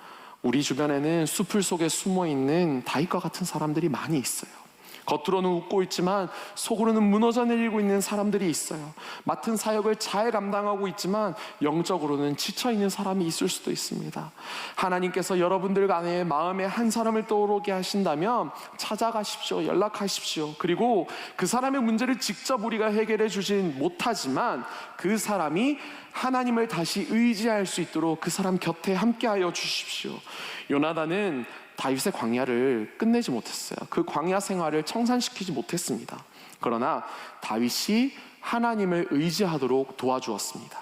우리 주변에는 숲을 속에 숨어있는 다윗과 같은 사람들이 많이 있어요. 겉으로는 웃고 있지만 속으로는 무너져 내리고 있는 사람들이 있어요. 맡은 사역을 잘 감당하고 있지만 영적으로는 지쳐있는 사람이 있을 수도 있습니다. 하나님께서 여러분들 안에 마음에 한 사람을 떠오르게 하신다면 찾아가십시오. 연락하십시오. 그리고 그 사람의 문제를 직접 우리가 해결해 주진 못하지만 그 사람이 하나님을 다시 의지할 수 있도록 그 사람 곁에 함께하여 주십시오. 요나단은 다윗의 광야를 끝내지 못했어요. 그 광야 생활을 청산시키지 못했습니다. 그러나 다윗이 하나님을 의지하도록 도와주었습니다.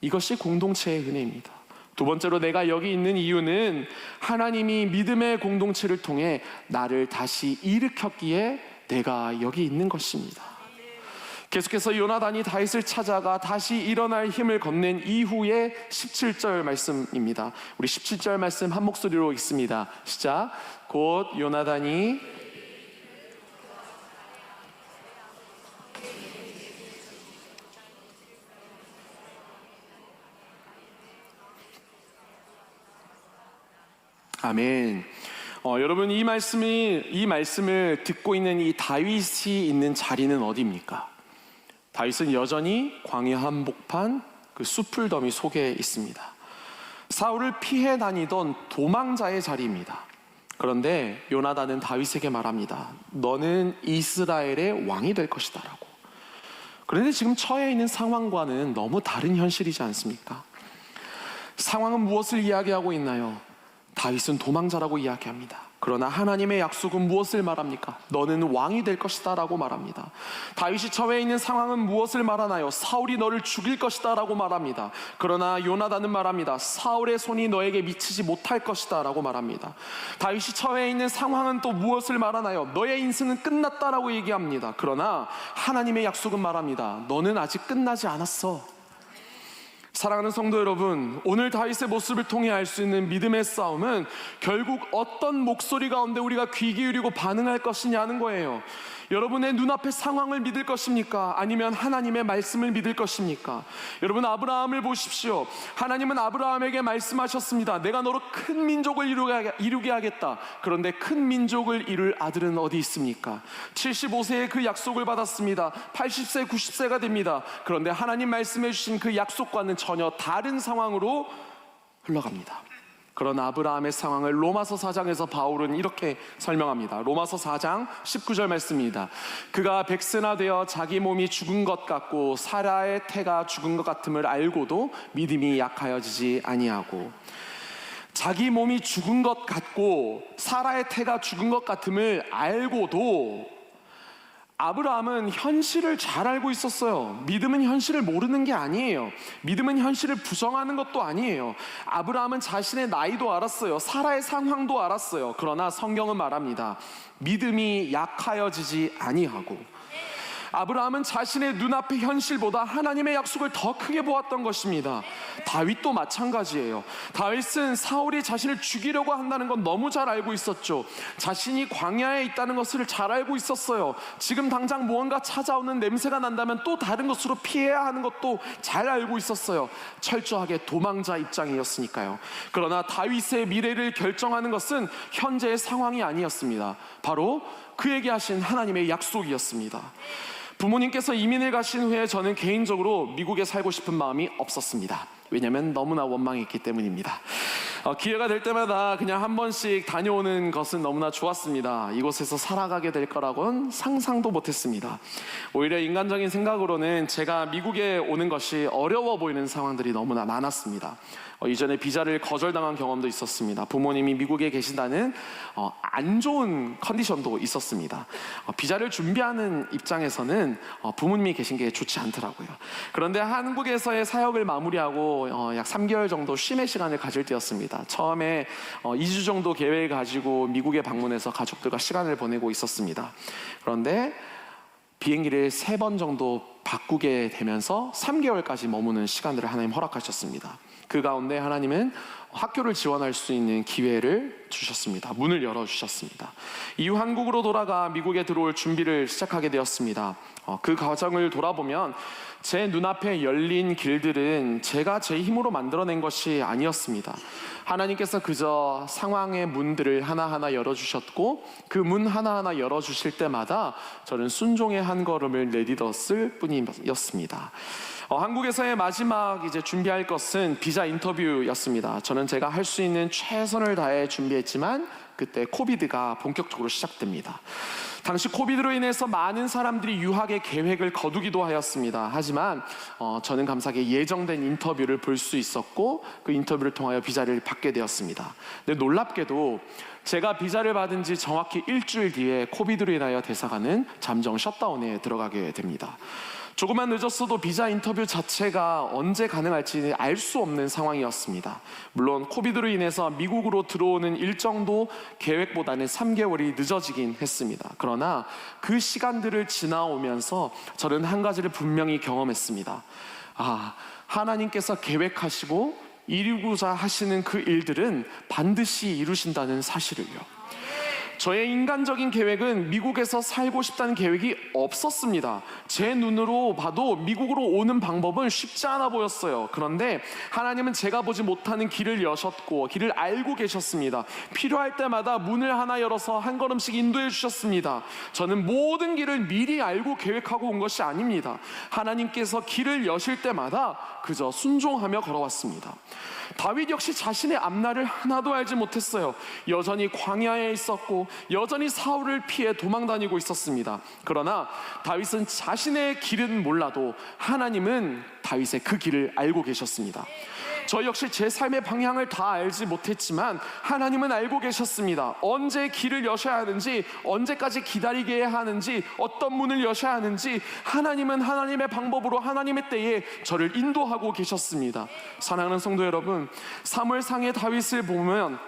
이것이 공동체의 은혜입니다. 두 번째로 내가 여기 있는 이유는 하나님이 믿음의 공동체를 통해 나를 다시 일으켰기에 내가 여기 있는 것입니다. 계속해서 요나단이 다윗을 찾아가 다시 일어날 힘을 건넨 이후의 17절 말씀입니다. 우리 17절 말씀 한 목소리로 읽습니다. 시작. 곧 요나단이 아멘. 여러분 이 말씀을 듣고 있는 이 다윗이 있는 자리는 어디입니까? 다윗은 여전히 광야 한복판 그 숲풀더미 속에 있습니다. 사울을 피해 다니던 도망자의 자리입니다. 그런데 요나단은 다윗에게 말합니다. 너는 이스라엘의 왕이 될 것이다 라고. 그런데 지금 처해 있는 상황과는 너무 다른 현실이지 않습니까? 상황은 무엇을 이야기하고 있나요? 다윗은 도망자라고 이야기합니다. 그러나 하나님의 약속은 무엇을 말합니까? 너는 왕이 될 것이다 라고 말합니다. 다윗이 처해 있는 상황은 무엇을 말하나요? 사울이 너를 죽일 것이다 라고 말합니다. 그러나 요나단은 말합니다. 사울의 손이 너에게 미치지 못할 것이다 라고 말합니다. 다윗이 처해 있는 상황은 또 무엇을 말하나요? 너의 인생은 끝났다 라고 얘기합니다. 그러나 하나님의 약속은 말합니다. 너는 아직 끝나지 않았어. 사랑하는 성도 여러분, 오늘 다윗의 모습을 통해 알 수 있는 믿음의 싸움은 결국 어떤 목소리 가운데 우리가 귀 기울이고 반응할 것이냐는 거예요. 여러분의 눈앞의 상황을 믿을 것입니까? 아니면 하나님의 말씀을 믿을 것입니까? 여러분, 아브라함을 보십시오. 하나님은 아브라함에게 말씀하셨습니다. 내가 너로 큰 민족을 이루게 하겠다. 그런데 큰 민족을 이룰 아들은 어디 있습니까? 75세에 그 약속을 받았습니다. 80세, 90세가 됩니다. 그런데 하나님 말씀해 주신 그 약속과는 전혀 다른 상황으로 흘러갑니다. 그런 아브라함의 상황을 로마서 4장에서 바울은 이렇게 설명합니다. 로마서 4장 19절 말씀입니다. 그가 백세나 되어 자기 몸이 죽은 것 같고 사라의 태가 죽은 것 같음을 알고도 믿음이 약하여지지 아니하고, 자기 몸이 죽은 것 같고 사라의 태가 죽은 것 같음을 알고도 아브라함은 현실을 잘 알고 있었어요. 믿음은 현실을 모르는 게 아니에요. 믿음은 현실을 부정하는 것도 아니에요. 아브라함은 자신의 나이도 알았어요. 사라의 상황도 알았어요. 그러나 성경은 말합니다. 믿음이 약하여지지 아니하고, 아브라함은 자신의 눈앞의 현실보다 하나님의 약속을 더 크게 보았던 것입니다. 다윗도 마찬가지예요. 다윗은 사울이 자신을 죽이려고 한다는 건 너무 잘 알고 있었죠. 자신이 광야에 있다는 것을 잘 알고 있었어요. 지금 당장 무언가 찾아오는 냄새가 난다면 또 다른 것으로 피해야 하는 것도 잘 알고 있었어요. 철저하게 도망자 입장이었으니까요. 그러나 다윗의 미래를 결정하는 것은 현재의 상황이 아니었습니다. 바로 그에게 하신 하나님의 약속이었습니다. 부모님께서 이민을 가신 후에 저는 개인적으로 미국에 살고 싶은 마음이 없었습니다. 왜냐하면 너무나 원망했기 때문입니다. 기회가 될 때마다 그냥 한 번씩 다녀오는 것은 너무나 좋았습니다. 이곳에서 살아가게 될 거라고는 상상도 못했습니다. 오히려 인간적인 생각으로는 제가 미국에 오는 것이 어려워 보이는 상황들이 너무나 많았습니다. 이전에 비자를 거절당한 경험도 있었습니다. 부모님이 미국에 계신다는 안 좋은 컨디션도 있었습니다. 비자를 준비하는 입장에서는 부모님이 계신 게 좋지 않더라고요. 그런데 한국에서의 사역을 마무리하고 약 3개월 정도 쉼의 시간을 가질 때였습니다. 처음에 2주 정도 계획을 가지고 미국에 방문해서 가족들과 시간을 보내고 있었습니다. 그런데 비행기를 3번 정도 바꾸게 되면서 3개월까지 머무는 시간들을 하나님 허락하셨습니다. 그 가운데 하나님은 학교를 지원할 수 있는 기회를 주셨습니다. 문을 열어주셨습니다. 이후 한국으로 돌아가 미국에 들어올 준비를 시작하게 되었습니다. 그 과정을 돌아보면 제 눈앞에 열린 길들은 제가 제 힘으로 만들어낸 것이 아니었습니다. 하나님께서 그저 상황의 문들을 하나하나 열어주셨고, 그 문 하나하나 열어주실 때마다 저는 순종의 한 걸음을 내딛었을 뿐이었습니다. 한국에서의 마지막 이제 준비할 것은 비자 인터뷰였습니다. 저는 제가 할 수 있는 최선을 다해 준비했지만 그때 코비드가 본격적으로 시작됩니다. 당시 코비드로 인해서 많은 사람들이 유학의 계획을 거두기도 하였습니다. 하지만 저는 감사하게 예정된 인터뷰를 볼 수 있었고 그 인터뷰를 통하여 비자를 받게 되었습니다. 근데 놀랍게도 제가 비자를 받은 지 정확히 일주일 뒤에 코비드로 인하여 대사관은 잠정 셧다운에 들어가게 됩니다. 조금만 늦었어도 비자 인터뷰 자체가 언제 가능할지 알 수 없는 상황이었습니다. 물론 코비드로 인해서 미국으로 들어오는 일정도 계획보다는 3개월이 늦어지긴 했습니다. 그러나 그 시간들을 지나오면서 저는 한 가지를 분명히 경험했습니다. 하나님께서 계획하시고 이루고자 하시는 그 일들은 반드시 이루신다는 사실을요. 저의 인간적인 계획은 미국에서 살고 싶다는 계획이 없었습니다. 제 눈으로 봐도 미국으로 오는 방법은 쉽지 않아 보였어요. 그런데 하나님은 제가 보지 못하는 길을 여셨고 길을 알고 계셨습니다. 필요할 때마다 문을 하나 열어서 한 걸음씩 인도해 주셨습니다. 저는 모든 길을 미리 알고 계획하고 온 것이 아닙니다. 하나님께서 길을 여실 때마다 그저 순종하며 걸어왔습니다. 다윗 역시 자신의 앞날을 하나도 알지 못했어요. 여전히 광야에 있었고 여전히 사울을 피해 도망다니고 있었습니다. 그러나 다윗은 자신의 길은 몰라도 하나님은 다윗의 그 길을 알고 계셨습니다. 저 역시 제 삶의 방향을 다 알지 못했지만 하나님은 알고 계셨습니다. 언제 길을 여셔야 하는지, 언제까지 기다리게 해야 하는지, 어떤 문을 여셔야 하는지 하나님은 하나님의 방법으로 하나님의 때에 저를 인도하고 계셨습니다. 사랑하는 성도 여러분, 사무엘상의 다윗을 보면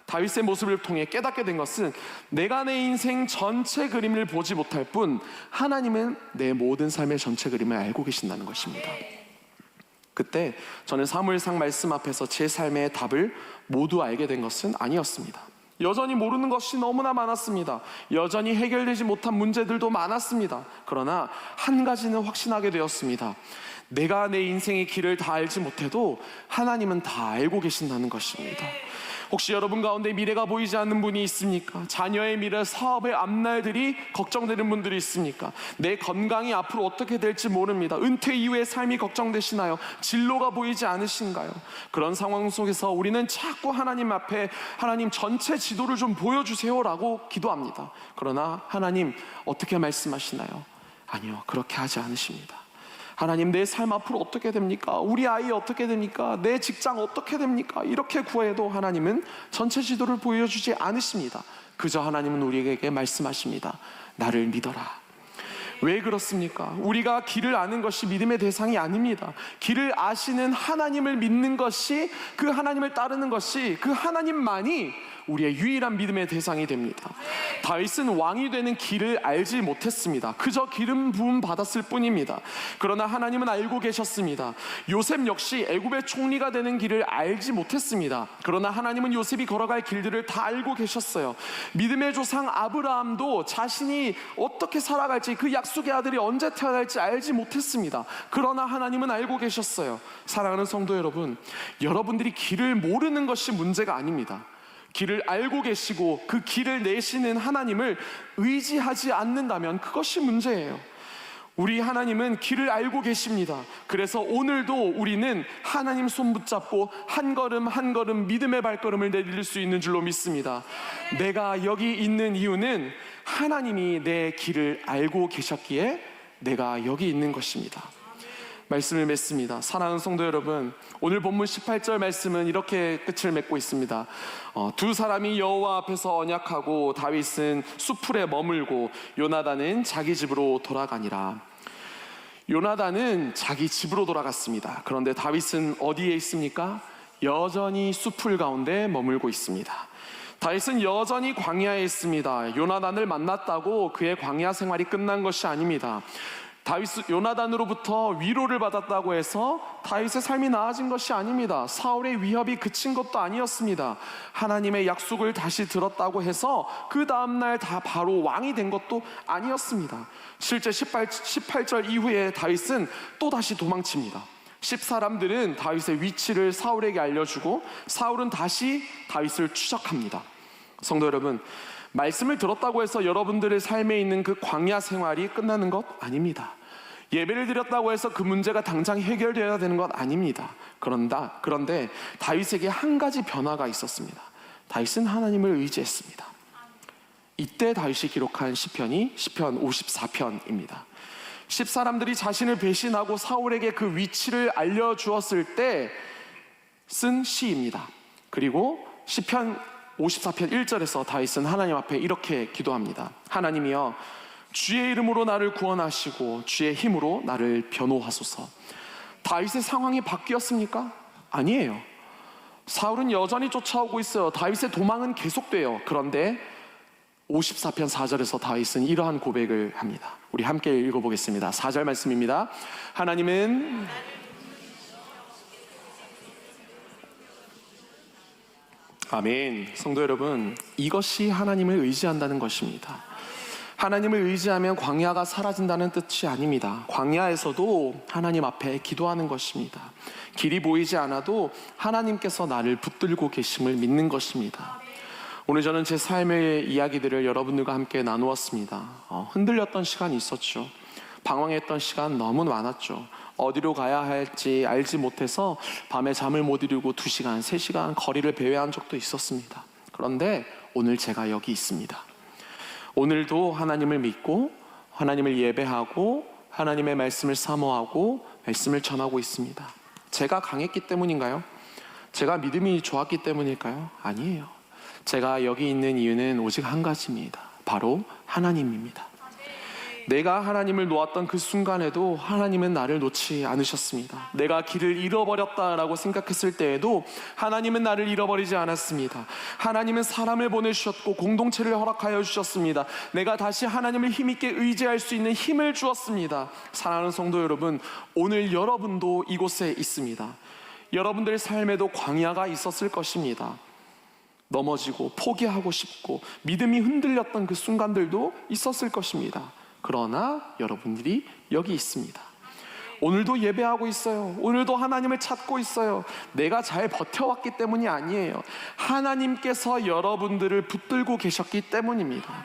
다윗의 모습을 통해 깨닫게 된 것은 내가 내 인생 전체 그림을 보지 못할 뿐 하나님은 내 모든 삶의 전체 그림을 알고 계신다는 것입니다. 그때 저는 사무엘상 말씀 앞에서 제 삶의 답을 모두 알게 된 것은 아니었습니다. 여전히 모르는 것이 너무나 많았습니다. 여전히 해결되지 못한 문제들도 많았습니다. 그러나 한 가지는 확신하게 되었습니다. 내가 내 인생의 길을 다 알지 못해도 하나님은 다 알고 계신다는 것입니다. 혹시 여러분 가운데 미래가 보이지 않는 분이 있습니까? 자녀의 미래, 사업의 앞날들이 걱정되는 분들이 있습니까? 내 건강이 앞으로 어떻게 될지 모릅니다. 은퇴 이후의 삶이 걱정되시나요? 진로가 보이지 않으신가요? 그런 상황 속에서 우리는 자꾸 하나님 앞에 하나님 전체 지도를 좀 보여주세요라고 기도합니다. 그러나 하나님 어떻게 말씀하시나요? 아니요, 그렇게 하지 않으십니다. 하나님, 내 삶 앞으로 어떻게 됩니까? 우리 아이 어떻게 됩니까? 내 직장 어떻게 됩니까? 이렇게 구해도 하나님은 전체 지도를 보여주지 않으십니다. 그저 하나님은 우리에게 말씀하십니다. 나를 믿어라. 왜 그렇습니까? 우리가 길을 아는 것이 믿음의 대상이 아닙니다. 길을 아시는 하나님을 믿는 것이, 그 하나님을 따르는 것이, 그 하나님만이 우리의 유일한 믿음의 대상이 됩니다. 다윗은 왕이 되는 길을 알지 못했습니다. 그저 기름 부음 받았을 뿐입니다. 그러나 하나님은 알고 계셨습니다. 요셉 역시 애굽의 총리가 되는 길을 알지 못했습니다. 그러나 하나님은 요셉이 걸어갈 길들을 다 알고 계셨어요. 믿음의 조상 아브라함도 자신이 어떻게 살아갈지, 그 약속의 아들이 언제 태어날지 알지 못했습니다. 그러나 하나님은 알고 계셨어요. 사랑하는 성도 여러분, 여러분들이 길을 모르는 것이 문제가 아닙니다. 길을 알고 계시고 그 길을 내시는 하나님을 의지하지 않는다면 그것이 문제예요. 우리 하나님은 길을 알고 계십니다. 그래서 오늘도 우리는 하나님 손 붙잡고 한 걸음 한 걸음 믿음의 발걸음을 내딜 수 있는 줄로 믿습니다. 내가 여기 있는 이유는 하나님이 내 길을 알고 계셨기에 내가 여기 있는 것입니다. 말씀을 맺습니다. 사랑하는 성도 여러분, 오늘 본문 18절 말씀은 이렇게 끝을 맺고 있습니다. 두 사람이 여호와 앞에서 언약하고 다윗은 수풀에 머물고 요나단은 자기 집으로 돌아가니라. 요나단은 자기 집으로 돌아갔습니다. 그런데 다윗은 어디에 있습니까? 여전히 수풀 가운데 머물고 있습니다. 다윗은 여전히 광야에 있습니다. 요나단을 만났다고 그의 광야 생활이 끝난 것이 아닙니다. 다윗은 요나단으로부터 위로를 받았다고 해서 다윗의 삶이 나아진 것이 아닙니다. 사울의 위협이 그친 것도 아니었습니다. 하나님의 약속을 다시 들었다고 해서 그 다음날 다 바로 왕이 된 것도 아니었습니다. 실제 18절 이후에 다윗은 또다시 도망칩니다. 10사람들은 다윗의 위치를 사울에게 알려주고 사울은 다시 다윗을 추적합니다. 성도 여러분, 말씀을 들었다고 해서 여러분들의 삶에 있는 그 광야 생활이 끝나는 것 아닙니다. 예배를 드렸다고 해서 그 문제가 당장 해결되어야 되는 것 아닙니다. 그런데 다윗에게 한 가지 변화가 있었습니다. 다윗은 하나님을 의지했습니다. 이때 다윗이 기록한 시편이 시편 54편입니다. 10사람들이 자신을 배신하고 사울에게 그 위치를 알려주었을 때 쓴 시입니다. 그리고 시편 54편 1절에서 다윗은 하나님 앞에 이렇게 기도합니다. 하나님이여, 주의 이름으로 나를 구원하시고 주의 힘으로 나를 변호하소서. 다윗의 상황이 바뀌었습니까? 아니에요. 사울은 여전히 쫓아오고 있어요. 다윗의 도망은 계속돼요. 그런데 54편 4절에서 다윗은 이러한 고백을 합니다. 우리 함께 읽어보겠습니다. 4절 말씀입니다. 하나님은 아멘. 성도 여러분, 이것이 하나님을 의지한다는 것입니다. 하나님을 의지하면 광야가 사라진다는 뜻이 아닙니다. 광야에서도 하나님 앞에 기도하는 것입니다. 길이 보이지 않아도 하나님께서 나를 붙들고 계심을 믿는 것입니다. 오늘 저는 제 삶의 이야기들을 여러분들과 함께 나누었습니다. 흔들렸던 시간이 있었죠. 방황했던 시간 너무 많았죠. 어디로 가야 할지 알지 못해서 밤에 잠을 못 이루고 2시간, 3시간 거리를 배회한 적도 있었습니다. 그런데 오늘 제가 여기 있습니다. 오늘도 하나님을 믿고 하나님을 예배하고 하나님의 말씀을 사모하고 말씀을 전하고 있습니다. 제가 강했기 때문인가요? 제가 믿음이 좋았기 때문일까요? 아니에요. 제가 여기 있는 이유는 오직 한 가지입니다. 바로 하나님입니다. 내가 하나님을 놓았던 그 순간에도 하나님은 나를 놓지 않으셨습니다. 내가 길을 잃어버렸다라고 생각했을 때에도 하나님은 나를 잃어버리지 않았습니다. 하나님은 사람을 보내주셨고 공동체를 허락하여 주셨습니다. 내가 다시 하나님을 힘있게 의지할 수 있는 힘을 주었습니다. 사랑하는 성도 여러분, 오늘 여러분도 이곳에 있습니다. 여러분들의 삶에도 광야가 있었을 것입니다. 넘어지고 포기하고 싶고 믿음이 흔들렸던 그 순간들도 있었을 것입니다. 그러나 여러분들이 여기 있습니다. 오늘도 예배하고 있어요. 오늘도 하나님을 찾고 있어요. 내가 잘 버텨왔기 때문이 아니에요. 하나님께서 여러분들을 붙들고 계셨기 때문입니다.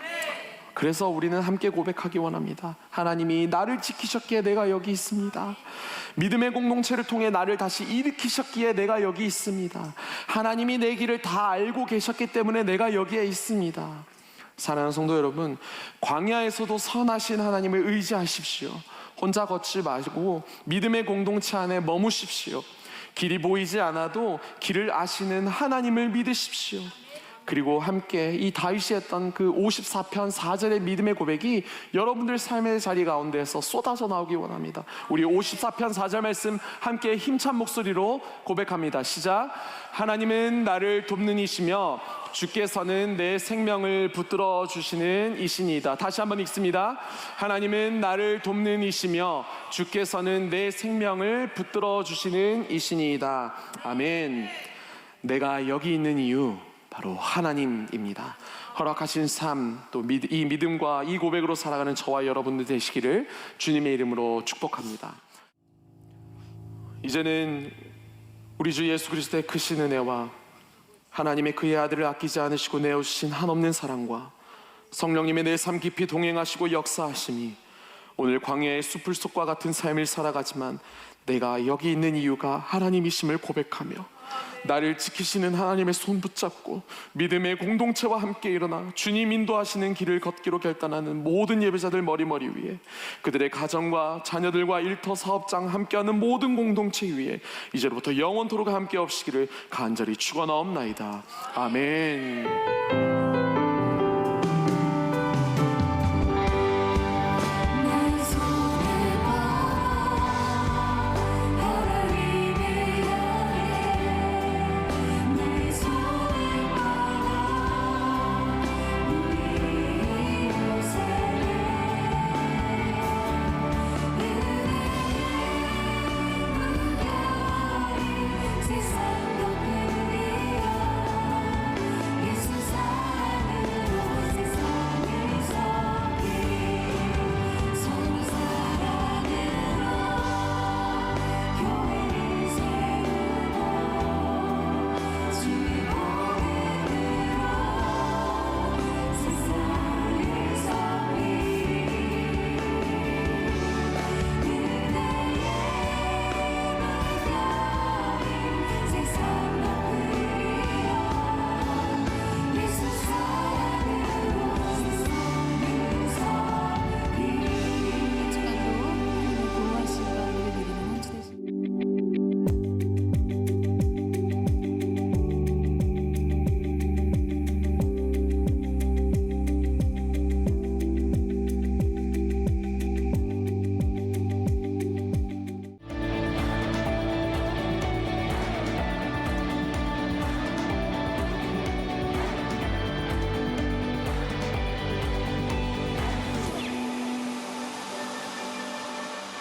그래서 우리는 함께 고백하기 원합니다. 하나님이 나를 지키셨기에 내가 여기 있습니다. 믿음의 공동체를 통해 나를 다시 일으키셨기에 내가 여기 있습니다. 하나님이 내 길을 다 알고 계셨기 때문에 내가 여기에 있습니다. 사랑하는 성도 여러분, 광야에서도 선하신 하나님을 의지하십시오. 혼자 걷지 마시고 믿음의 공동체 안에 머무십시오. 길이 보이지 않아도 길을 아시는 하나님을 믿으십시오. 그리고 함께 이 다윗이 했던 그 54편 4절의 믿음의 고백이 여러분들 삶의 자리 가운데에서 쏟아져 나오기 원합니다. 우리 54편 4절 말씀 함께 힘찬 목소리로 고백합니다. 시작. 하나님은 나를 돕는 이시며 주께서는 내 생명을 붙들어 주시는 이시니이다. 다시 한번 읽습니다. 하나님은 나를 돕는 이시며 주께서는 내 생명을 붙들어 주시는 이시니이다. 아멘. 내가 여기 있는 이유 바로 하나님입니다. 허락하신 삶, 또 이 믿음과 이 고백으로 살아가는 저와 여러분들 되시기를 주님의 이름으로 축복합니다. 이제는 우리 주 예수 그리스도의 크신 은혜와 하나님의 그의 아들을 아끼지 않으시고 내어주신 한없는 사랑과 성령님의 내 삶 깊이 동행하시고 역사하심이 오늘 광야의 숲을 속과 같은 삶을 살아가지만 내가 여기 있는 이유가 하나님이심을 고백하며 나를 지키시는 하나님의 손 붙잡고 믿음의 공동체와 함께 일어나 주님 인도하시는 길을 걷기로 결단하는 모든 예배자들 머리머리 위에, 그들의 가정과 자녀들과 일터 사업장 함께하는 모든 공동체 위에 이제부터 영원토록 함께 없시기를 간절히 축원하옵나이다. 아멘.